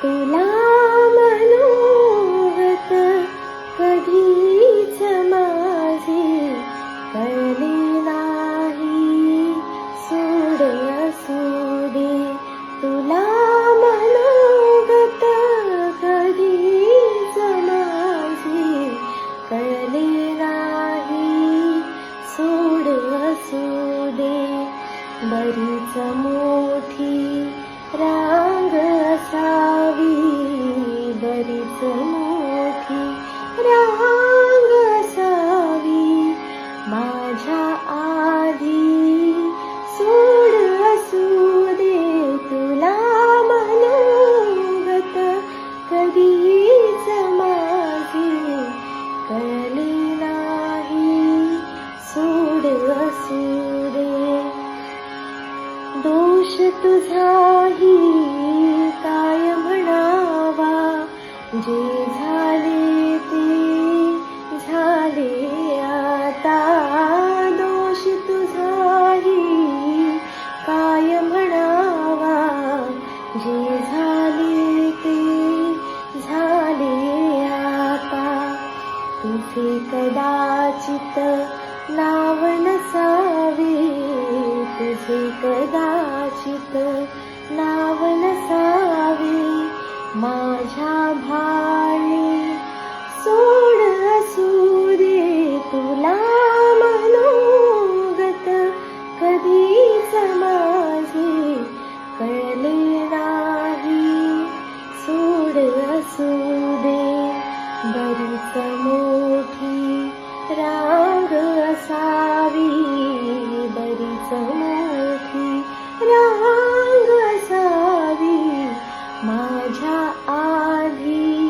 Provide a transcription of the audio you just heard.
तुला मनोगत कधीच माझे कळले नाही. सोड असू दे तुला मनोगत कधीच माझे कळले नाही. सोड असू दे बरीच मोठी रांग असावी, बरीच मोठी रांग असावी माझ्या आधी. सोड असू दे तुला मनोगत कधीच माझे कळले नाही. सोड असू दे दोष तुझाही काय म्हणावा. जे झाले ते झाले आता. दोष तुझाही काय म्हणावा. जे झाले ते झाले आता. तुझे कदाचित नाव नसावे, तुझे कदाचित नाव नसावे माझ्या भाळी. सोड असू दे तुला मनोगत कधीच माझे कळले नाही. सोड असू दे बरीच मोठी रांग असावी, बरीच मोठी रांग असावी माझ्या आधी.